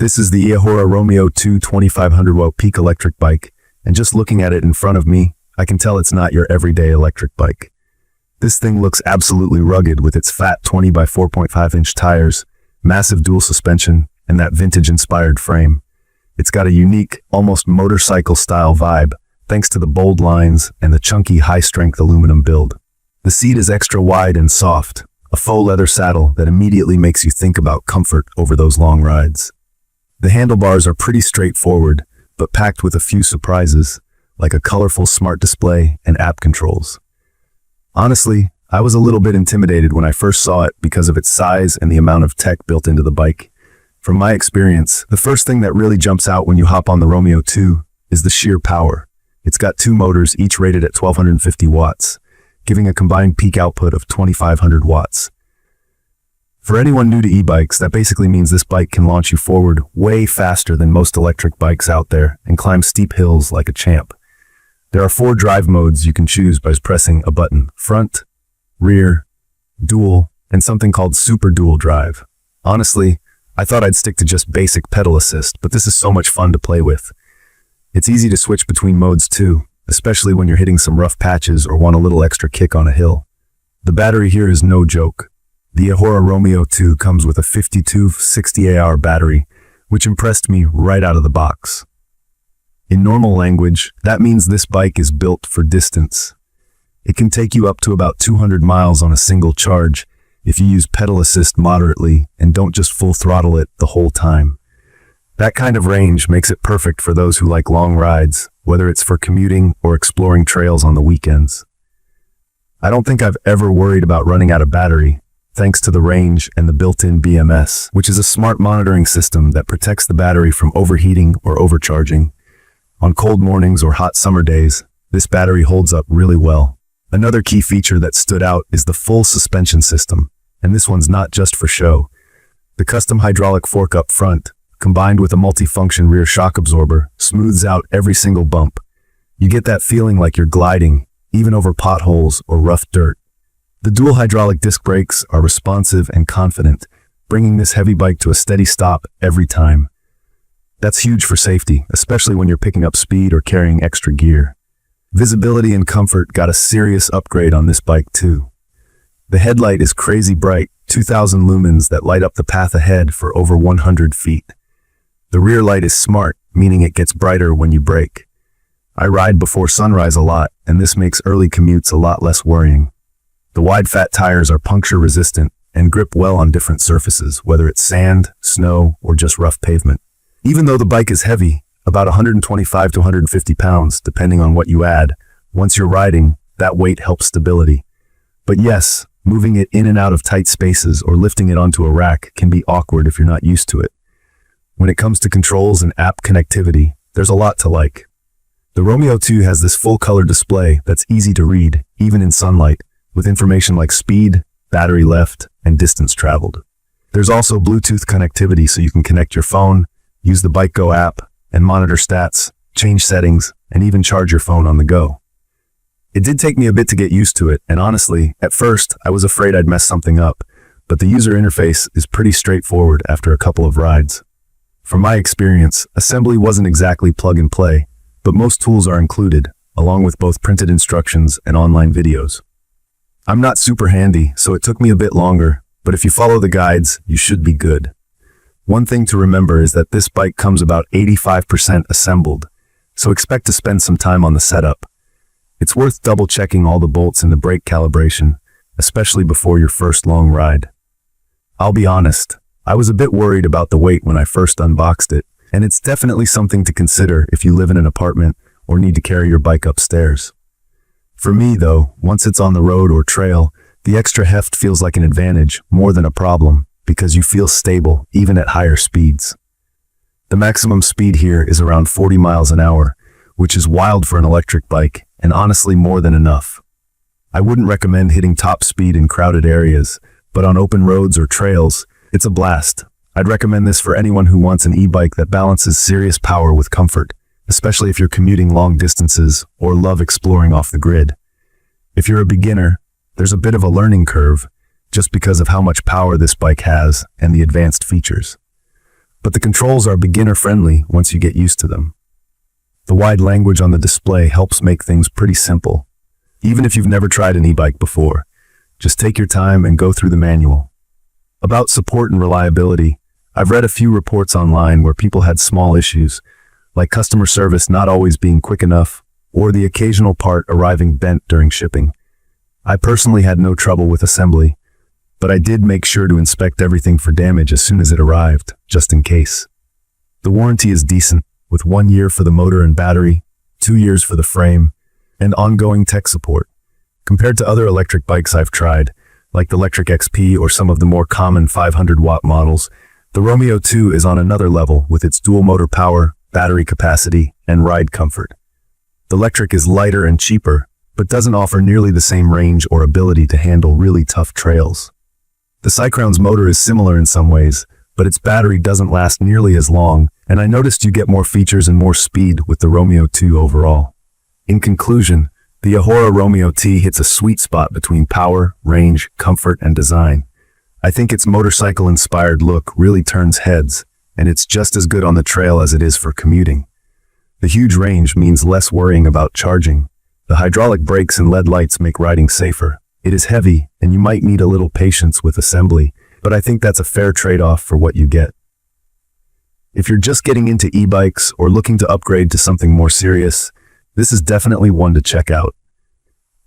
This is the eAhora Romeo II 2500 watt peak electric bike, and just looking at it in front of me, I can tell it's not your everyday electric bike. This thing looks absolutely rugged with its fat 20 by 4.5 inch tires, massive dual suspension, and that vintage-inspired frame. It's got a unique, almost motorcycle-style vibe, thanks to the bold lines and the chunky high-strength aluminum build. The seat is extra wide and soft, a faux leather saddle that immediately makes you think about comfort over those long rides. The handlebars are pretty straightforward, but packed with a few surprises, like a colorful smart display and app controls. Honestly, I was a little bit intimidated when I first saw it because of its size and the amount of tech built into the bike. From my experience, the first thing that really jumps out when you hop on the Romeo II is the sheer power. It's got two motors, each rated at 1250 watts, giving a combined peak output of 2500 watts. For anyone new to e-bikes, that basically means this bike can launch you forward way faster than most electric bikes out there and climb steep hills like a champ. There are 4 drive modes you can choose by pressing a button: front, rear, dual, and something called super dual drive. Honestly, I thought I'd stick to just basic pedal assist, but this is so much fun to play with. It's easy to switch between modes too, especially when you're hitting some rough patches or want a little extra kick on a hill. The battery here is no joke. The eAhora Romeo II comes with a 5260 Ah battery, which impressed me right out of the box. In normal language, that means this bike is built for distance. It can take you up to about 200 miles on a single charge if you use pedal assist moderately and don't just full throttle it the whole time. That kind of range makes it perfect for those who like long rides, whether it's for commuting or exploring trails on the weekends. I don't think I've ever worried about running out of battery, thanks to the range and the built-in BMS, which is a smart monitoring system that protects the battery from overheating or overcharging. On cold mornings or hot summer days, this battery holds up really well. Another key feature that stood out is the full suspension system, and this one's not just for show. The custom hydraulic fork up front, combined with a multi-function rear shock absorber, smooths out every single bump. You get that feeling like you're gliding, even over potholes or rough dirt. The dual hydraulic disc brakes are responsive and confident, bringing this heavy bike to a steady stop every time. That's huge for safety, especially when you're picking up speed or carrying extra gear. Visibility and comfort got a serious upgrade on this bike too. The headlight is crazy bright, 2000 lumens that light up the path ahead for over 100 feet. The rear light is smart, meaning it gets brighter when you brake. I ride before sunrise a lot, and this makes early commutes a lot less worrying. The wide fat tires are puncture resistant and grip well on different surfaces, whether it's sand, snow, or just rough pavement. Even though the bike is heavy, about 125 to 150 pounds, depending on what you add, once you're riding, that weight helps stability. But yes, moving it in and out of tight spaces or lifting it onto a rack can be awkward if you're not used to it. When it comes to controls and app connectivity, there's a lot to like. The Romeo II has this full-color display that's easy to read, even in sunlight, with information like speed, battery left, and distance traveled. There's also Bluetooth connectivity so you can connect your phone, use the BikeGo app, and monitor stats, change settings, and even charge your phone on the go. It did take me a bit to get used to it, and honestly, at first, I was afraid I'd mess something up, but the user interface is pretty straightforward after a couple of rides. From my experience, assembly wasn't exactly plug and play, but most tools are included, along with both printed instructions and online videos. I'm not super handy, so it took me a bit longer, but if you follow the guides, you should be good. One thing to remember is that this bike comes about 85% assembled, so expect to spend some time on the setup. It's worth double-checking all the bolts and the brake calibration, especially before your first long ride. I'll be honest, I was a bit worried about the weight when I first unboxed it, and it's definitely something to consider if you live in an apartment or need to carry your bike upstairs. For me, though, once it's on the road or trail, the extra heft feels like an advantage more than a problem because you feel stable even at higher speeds. The maximum speed here is around 40 miles an hour, which is wild for an electric bike and honestly more than enough. I wouldn't recommend hitting top speed in crowded areas, but on open roads or trails, it's a blast. I'd recommend this for anyone who wants an e-bike that balances serious power with comfort, especially if you're commuting long distances or love exploring off the grid. If you're a beginner, there's a bit of a learning curve just because of how much power this bike has and the advanced features. but the controls are beginner-friendly once you get used to them. The wide language on the display helps make things pretty simple. Even if you've never tried an e-bike before, just take your time and go through the manual. About support and reliability, I've read a few reports online where people had small issues, like customer service not always being quick enough, or the occasional part arriving bent during shipping. I personally had no trouble with assembly, but I did make sure to inspect everything for damage as soon as it arrived, just in case. The warranty is decent, with 1 year for the motor and battery, 2 years for the frame, and ongoing tech support. Compared to other electric bikes I've tried, like the Electric XP or some of the more common 500-watt models, the Romeo II is on another level with its dual motor power, battery capacity, and ride comfort. The electric is lighter and cheaper, but doesn't offer nearly the same range or ability to handle really tough trails. The Cycrown's motor is similar in some ways, but its battery doesn't last nearly as long, and I noticed you get more features and more speed with the Romeo II overall. In conclusion, the eAhora Romeo T hits a sweet spot between power, range, comfort, and design. I think its motorcycle-inspired look really turns heads, and it's just as good on the trail as it is for commuting. The huge range means less worrying about charging. The hydraulic brakes and LED lights make riding safer. It is heavy, and you might need a little patience with assembly, but I think that's a fair trade-off for what you get. If you're just getting into e-bikes or looking to upgrade to something more serious, this is definitely one to check out.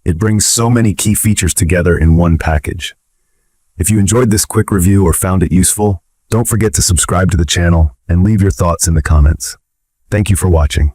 It brings so many key features together in one package. If you enjoyed this quick review or found it useful, don't forget to subscribe to the channel and leave your thoughts in the comments. Thank you for watching.